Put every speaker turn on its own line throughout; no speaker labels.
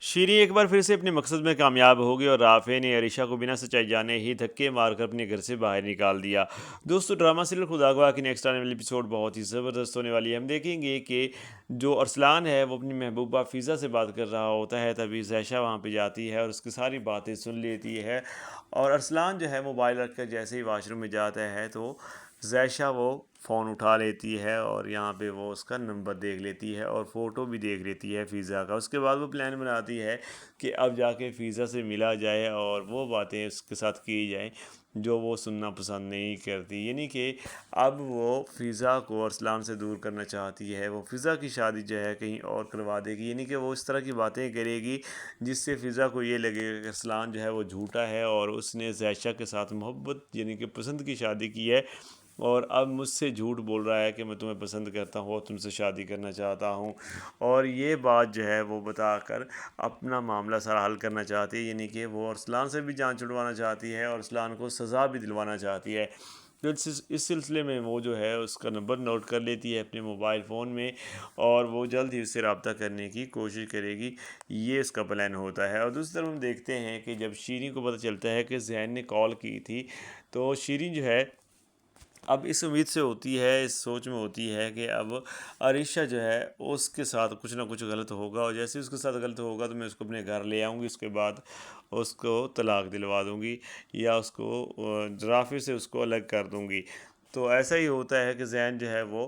شیریں ایک بار پھر سے اپنے مقصد میں کامیاب ہو گئی اور رافع نے عریشہ کو بنا سچائی جانے ہی دھکے مار کر اپنے گھر سے باہر نکال دیا۔ دوستو ڈرامہ سیریل خدا گواہ کی نیکسٹ آنے والی ایپیسوڈ بہت ہی زبردست ہونے والی ہے۔ ہم دیکھیں گے کہ جو ارسلان ہے وہ اپنی محبوبہ فضا سے بات کر رہا ہوتا ہے، تبھی زیشہ وہاں پہ جاتی ہے اور اس کی ساری باتیں سن لیتی ہے، اور ارسلان جو ہے موبائل رکھ کر جیسے ہی واش روم میں جاتا ہے تو زیشہ وہ فون اٹھا لیتی ہے اور یہاں پہ وہ اس کا نمبر دیکھ لیتی ہے اور فوٹو بھی دیکھ لیتی ہے فضا کا۔ اس کے بعد وہ پلان بناتی ہے کہ اب جا کے فضا سے ملا جائے اور وہ باتیں اس کے ساتھ کی جائیں جو وہ سننا پسند نہیں کرتی، یعنی کہ اب وہ فضا کو ارسلان سے دور کرنا چاہتی ہے۔ وہ فضا کی شادی جو ہے کہیں اور کروا دے گی، یعنی کہ وہ اس طرح کی باتیں کرے گی جس سے فضا کو یہ لگے گا کہ ارسلان جو ہے وہ جھوٹا ہے اور اس نے زیشہ کے ساتھ محبت یعنی کہ پسند کی شادی کی ہے، اور اب مجھ سے جھوٹ بول رہا ہے کہ میں تمہیں پسند کرتا ہوں اور تم سے شادی کرنا چاہتا ہوں، اور یہ بات جو ہے وہ بتا کر اپنا معاملہ سارا حل کرنا چاہتی ہے، یعنی کہ وہ ارسلان سے بھی جان چھڑوانا چاہتی ہے اور ارسلان کو سزا بھی دلوانا چاہتی ہے۔ تو اس سلسلے میں وہ جو ہے اس کا نمبر نوٹ کر لیتی ہے اپنے موبائل فون میں، اور وہ جلد ہی اس سے رابطہ کرنے کی کوشش کرے گی، یہ اس کا پلان ہوتا ہے۔ اور دوسری طرف ہم دیکھتے ہیں کہ جب شیریں کو پتہ چلتا ہے کہ ذہن نے کال کی تھی، تو شیریں جو ہے اب اس امید سے ہوتی ہے، اس سوچ میں ہوتی ہے کہ اب عریشہ جو ہے اس کے ساتھ کچھ نہ کچھ غلط ہوگا، اور جیسے اس کے ساتھ غلط ہوگا تو میں اس کو اپنے گھر لے آؤں گی، اس کے بعد اس کو طلاق دلوا دوں گی یا اس کو رافع سے اس کو الگ کر دوں گی۔ تو ایسا ہی ہوتا ہے کہ ذہن جو ہے وہ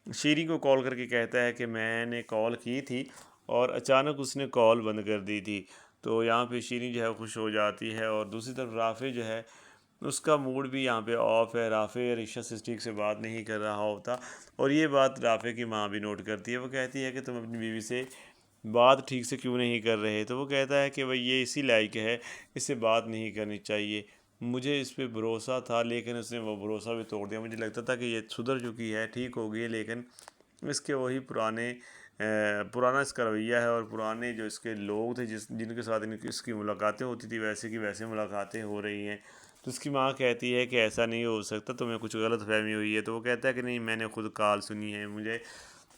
شیریں کو کال کر کے کہتا ہے کہ میں نے کال کی تھی اور اچانک اس نے کال بند کر دی تھی، تو یہاں پہ شیریں جو ہے خوش ہو جاتی ہے، اور دوسری طرف رافع جو ہے اس کا موڈ بھی یہاں پہ آف ہے، رافع عریشہ سے ٹھیک سے بات نہیں کر رہا ہوتا، اور یہ بات رافع کی ماں بھی نوٹ کرتی ہے۔ وہ کہتی ہے کہ تم اپنی بیوی سے بات ٹھیک سے کیوں نہیں کر رہے؟ تو وہ کہتا ہے کہ بھائی یہ اسی لائق ہے، اس سے بات نہیں کرنی چاہیے، مجھے اس پہ بھروسہ تھا لیکن اس نے وہ بھروسہ بھی توڑ دیا، مجھے لگتا تھا کہ یہ سدھر چکی ہے، ٹھیک ہو گئی ہے، لیکن اس کے وہی پرانا اس کا رویہ ہے، اور پرانے جو اس کے لوگ تھے جن کے ساتھ اس کی ملاقاتیں ہوتی تھی ویسے کی ویسے ملاقاتیں ہو رہی ہیں۔ تو اس کی ماں کہتی ہے کہ ایسا نہیں ہو سکتا، تمہیں کچھ غلط فہمی ہوئی ہے۔ تو وہ کہتا ہے کہ نہیں، میں نے خود کال سنی ہے، مجھے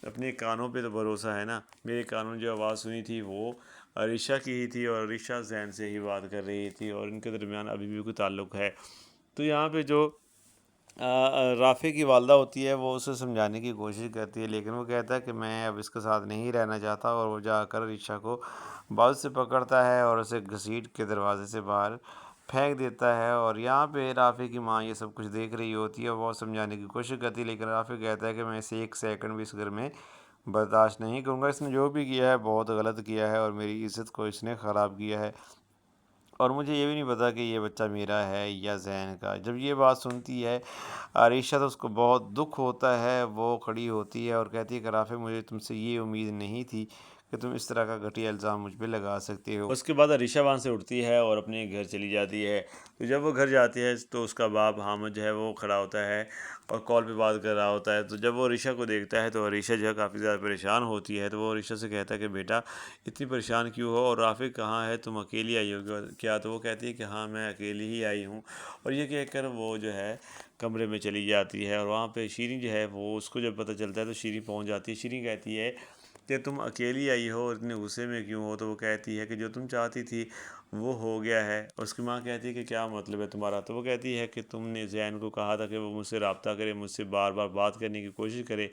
اپنے کانوں پہ تو بھروسہ ہے نا، میرے کانوں نے جو آواز سنی تھی وہ عریشہ کی ہی تھی، اور عریشہ ذہن سے ہی بات کر رہی تھی، اور ان کے درمیان ابھی بھی کوئی تعلق ہے۔ تو یہاں پہ جو رافع کی والدہ ہوتی ہے وہ اسے سمجھانے کی کوشش کرتی ہے، لیکن وہ کہتا ہے کہ میں اب اس کے ساتھ نہیں رہنا چاہتا، اور وہ جا کر عریشہ کو بازو سے پکڑتا ہے اور اسے گھسیٹ کے دروازے سے باہر پھینک دیتا ہے۔ اور یہاں پہ رافع کی ماں یہ سب کچھ دیکھ رہی ہوتی ہے اور وہ سمجھانے کی کوشش کرتی ہے، لیکن رافع کہتا ہے کہ میں اسے ایک سیکنڈ بھی اس گھر میں برداشت نہیں کروں گا، اس نے جو بھی کیا ہے بہت غلط کیا ہے اور میری عزت کو اس نے خراب کیا ہے، اور مجھے یہ بھی نہیں پتا کہ یہ بچہ میرا ہے یا زین کا۔ جب یہ بات سنتی ہے عریشہ تو اس کو بہت دکھ ہوتا ہے، وہ کھڑی ہوتی ہے اور کہتی ہے کہ رافع، مجھے تم سے یہ امید نہیں تھی کہ تم اس طرح کا گھٹیا الزام مجھ پہ لگا سکتے ہو۔ اس کے بعد عریشہ وہاں سے اٹھتی ہے اور اپنے گھر چلی جاتی ہے۔ تو جب وہ گھر جاتی ہے تو اس کا باپ حامد جو ہے وہ کھڑا ہوتا ہے اور کال پہ بات کر رہا ہوتا ہے۔ تو جب وہ عریشہ کو دیکھتا ہے تو عریشہ جو ہے کافی زیادہ پریشان ہوتی ہے، تو وہ عریشہ سے کہتا ہے کہ بیٹا اتنی پریشان کیوں ہو، اور رافع کہاں ہے، تم اکیلی آئی ہو کیا؟ تو وہ کہتی ہے کہ ہاں میں اکیلی ہی آئی ہوں، اور یہ کہہ کر وہ جو ہے کمرے میں چلی جاتی ہے، اور وہاں پہ شیریں جو ہے وہ اس کو جب پتہ چلتا ہے تو شیریں پہنچ جاتی ہے۔ شیریں کہتی ہے کہ تم اکیلی آئی ہو اور اتنے غصے میں کیوں ہو؟ تو وہ کہتی ہے کہ جو تم چاہتی تھی وہ ہو گیا ہے۔ اور اس کی ماں کہتی ہے کہ کیا مطلب ہے تمہارا؟ تو وہ کہتی ہے کہ تم نے زین کو کہا تھا کہ وہ مجھ سے رابطہ کرے، مجھ سے بار بار بات کرنے کی کوشش کرے،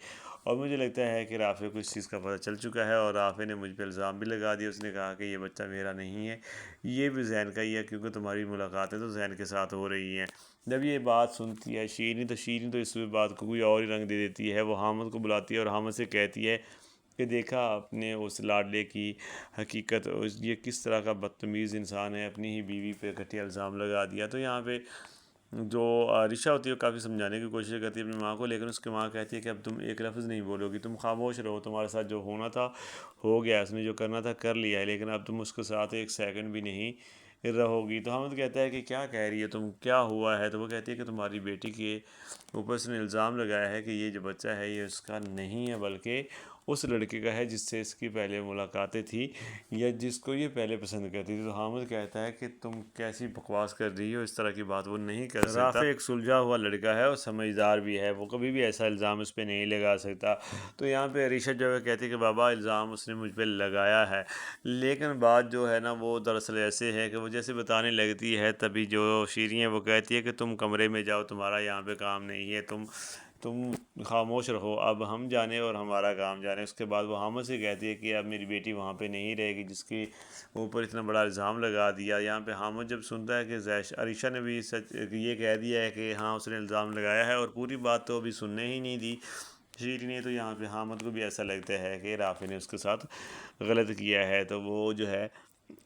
اور مجھے لگتا ہے کہ رافع کو اس چیز کا پتہ چل چکا ہے، اور رافع نے مجھ پہ الزام بھی لگا دیا، اس نے کہا کہ یہ بچہ میرا نہیں ہے، یہ بھی زین کا ہی ہے، کیونکہ تمہاری ملاقاتیں تو زین کے ساتھ ہو رہی ہیں۔ جب یہ بات سنتی ہے شیریں تو اس بات کو کوئی اور ہی رنگ دے دیتی ہے، وہ حامد کو بلاتی ہے اور حامد سے کہتی ہے کہ دیکھا اپنے اس لاڈلے کی حقیقت، یہ کس طرح کا بدتمیز انسان ہے، اپنی ہی بیوی پہ گھٹیا الزام لگا دیا۔ تو یہاں پہ جو عریشہ ہوتی ہے وہ کافی سمجھانے کی کوشش کرتی ہے اپنی ماں کو، لیکن اس کی ماں کہتی ہے کہ اب تم ایک لفظ نہیں بولو گی، تم خاموش رہو، تمہارے ساتھ جو ہونا تھا ہو گیا، اس نے جو کرنا تھا کر لیا ہے، لیکن اب تم اس کے ساتھ ایک سیکنڈ بھی نہیں رہو گی۔ تو حامد کہتا ہے کہ کیا کہہ رہی ہے تم، کیا ہوا ہے؟ تو وہ کہتی ہے کہ تمہاری بیٹی کے اوپر سے نے الزام لگایا ہے کہ یہ جو بچہ ہے یہ اس کا نہیں ہے، بلکہ اس لڑکے کا ہے جس سے اس کی پہلے ملاقاتیں تھیں یا جس کو یہ پہلے پسند کرتی تھی۔ تو حامد کہتا ہے کہ تم کیسی بکواس کر رہی ہو، اس طرح کی بات وہ نہیں کر سکتا۔ رافع ایک سلجھا ہوا لڑکا ہے اور سمجھدار بھی ہے، وہ کبھی بھی ایسا الزام اس پہ نہیں لگا سکتا۔ تو یہاں پہ عریشہ جو ہے کہتی ہے کہ بابا الزام اس نے مجھ پہ لگایا ہے، لیکن بات جو ہے نا وہ دراصل ایسے ہے کہ وہ جیسے بتانے لگتی ہے تبھی جو شیریں ہے وہ کہتی ہے کہ تم کمرے میں جاؤ، تمہارا یہاں پہ کام نہیں ہے، تم خاموش رہو، اب ہم جانے اور ہمارا کام جانے۔ اس کے بعد وہ حامد سے کہتی ہے کہ اب میری بیٹی وہاں پہ نہیں رہے گی جس کی اوپر اتنا بڑا الزام لگا دیا۔ یہاں پہ حامد جب سنتا ہے کہ عریشہ نے بھی سچ یہ کہہ دیا ہے کہ ہاں اس نے الزام لگایا ہے اور پوری بات تو ابھی سننے ہی نہیں دی شیریں نے، تو یہاں پہ حامد کو بھی ایسا لگتا ہے کہ رافع نے اس کے ساتھ غلط کیا ہے۔ تو وہ جو ہے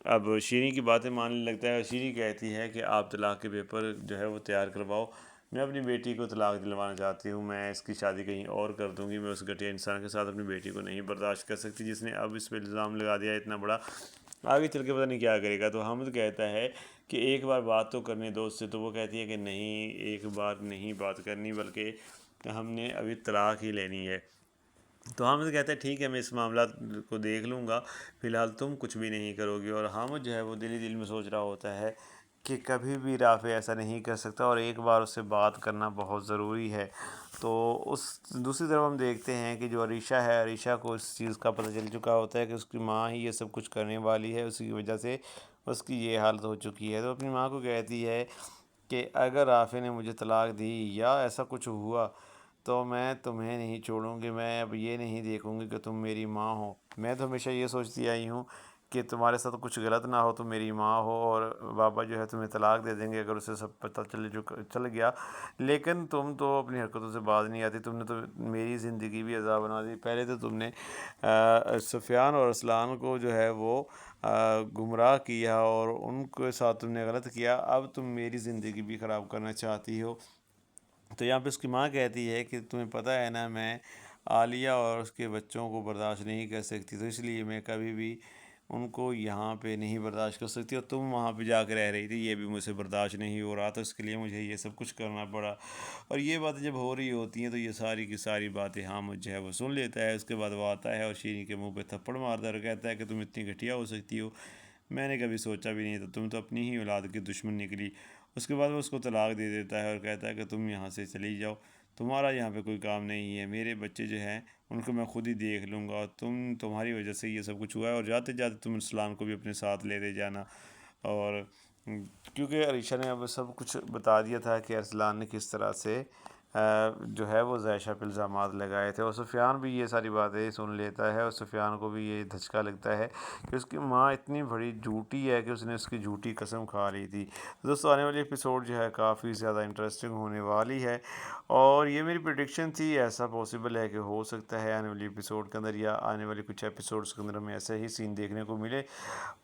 اب شیریں کی باتیں ماننے لگتا ہے اور شیریں کہتی ہے کہ آپ طلاق کے پیپر جو ہے وہ تیار کرواؤ، میں اپنی بیٹی کو طلاق دلوانا چاہتی ہوں، میں اس کی شادی کہیں اور کر دوں گی، میں اس گھٹیا انسان کے ساتھ اپنی بیٹی کو نہیں برداشت کر سکتی جس نے اب اس پہ الزام لگا دیا اتنا بڑا، آگے چل کے پتہ نہیں کیا کرے گا۔ تو حامد کہتا ہے کہ ایک بار بات تو کرنے دو اس سے، تو وہ کہتی ہے کہ نہیں، ایک بار نہیں بات کرنی بلکہ ہم نے ابھی طلاق ہی لینی ہے۔ تو حامد کہتا ہے ٹھیک ہے، میں اس معاملات کو دیکھ لوں گا، فی الحال تم کچھ بھی نہیں کرو گی۔ اور حامد جو ہے وہ دل ہی دل میں سوچ رہا ہوتا ہے کہ کبھی بھی رافع ایسا نہیں کر سکتا اور ایک بار اس سے بات کرنا بہت ضروری ہے۔ تو اس دوسری طرف ہم دیکھتے ہیں کہ جو عریشہ ہے، عریشہ کو اس چیز کا پتہ چل چکا ہوتا ہے کہ اس کی ماں ہی یہ سب کچھ کرنے والی ہے، اسی کی وجہ سے اس کی یہ حالت ہو چکی ہے۔ تو اپنی ماں کو کہتی ہے کہ اگر رافع نے مجھے طلاق دی یا ایسا کچھ ہوا تو میں تمہیں نہیں چھوڑوں گی، میں اب یہ نہیں دیکھوں گی کہ تم میری ماں ہو، میں تو ہمیشہ یہ سوچتی آئی ہوں کہ تمہارے ساتھ کچھ غلط نہ ہو، تم میری ماں ہو اور بابا جو ہے تمہیں طلاق دے دیں گے اگر اسے سب پتہ چل گیا، لیکن تم تو اپنی حرکتوں سے باز نہیں آتی، تم نے تو میری زندگی بھی عذاب بنا دی۔ پہلے تو تم نے سفیان اور ارسلان کو جو ہے وہ گمراہ کیا اور ان کے ساتھ تم نے غلط کیا، اب تم میری زندگی بھی خراب کرنا چاہتی ہو۔ تو یہاں پہ اس کی ماں کہتی ہے کہ تمہیں پتہ ہے نا میں عالیہ اور اس کے بچوں کو برداشت نہیں کر سکتی، تو اس لیے میں کبھی بھی ان کو یہاں پہ نہیں برداشت کر سکتی، اور تم وہاں پہ جا کے رہ رہی تھی، یہ بھی مجھ سے برداشت نہیں ہو رہا، تو اس کے لیے مجھے یہ سب کچھ کرنا پڑا۔ اور یہ باتیں جب ہو رہی ہوتی ہیں تو یہ ساری کی ساری باتیں حامد جو ہے وہ سن لیتا ہے۔ اس کے بعد وہ آتا ہے اور شیریں کے منہ پہ تھپڑ مارتا ہے اور کہتا ہے کہ تم اتنی گھٹیا ہو سکتی ہو، میں نے کبھی سوچا بھی نہیں تھا، تم تو اپنی ہی اولاد کی دشمن نکلی۔ اس کے بعد وہ اس کو طلاق دے دیتا ہے اور کہتا ہے کہ تم یہاں سے چلی جاؤ، تمہارا یہاں پہ کوئی کام نہیں ہے، میرے بچے جو ہیں ان کو میں خود ہی دیکھ لوں گا، اور تمہاری وجہ سے یہ سب کچھ ہوا ہے، اور جاتے جاتے تم ارسلان کو بھی اپنے ساتھ لے دے جانا۔ اور کیونکہ عریشہ نے اب سب کچھ بتا دیا تھا کہ ارسلان نے کس طرح سے جو ہے وہ ذائشہ پہ الزامات لگائے تھے، اور سفیان بھی یہ ساری باتیں سن لیتا ہے، اور سفیان کو بھی یہ دھچکا لگتا ہے کہ اس کی ماں اتنی بڑی جھوٹی ہے کہ اس نے اس کی جھوٹی قسم کھا لی تھی۔ دوستوں آنے والی ایپیسوڈ جو ہے کافی زیادہ انٹرسٹنگ ہونے والی ہے، اور یہ میری پریڈکشن تھی، ایسا پاسبل ہے کہ ہو سکتا ہے آنے والی ایپیسوڈ کے اندر یا آنے والی کچھ ایپیسوڈس کے اندر ہمیں ایسے ہی سین دیکھنے کو ملے۔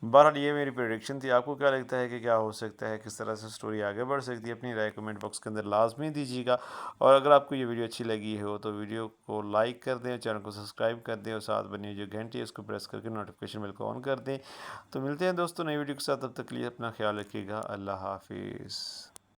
بہرحال یہ میری پریڈکشن تھی، آپ کو کیا لگتا ہے کہ کیا ہو سکتا ہے، کس طرح سے سٹوری آگے بڑھ سکتی ہے؟ اپنی رائے کمنٹ باکس کے اندر لازمی دیجیے گا، اور اگر آپ کو یہ ویڈیو اچھی لگی ہو تو ویڈیو کو لائک کر دیں، چینل کو سبسکرائب کر دیں، اور ساتھ بنی جو گھنٹی ہے اس کو پریس کر کے نوٹیفیکیشن بیل کو آن کر دیں۔ تو ملتے ہیں دوستوں نئی ویڈیو کے ساتھ، تب تک کے لیے اپنا خیال رکھیے گا، اللہ حافظ۔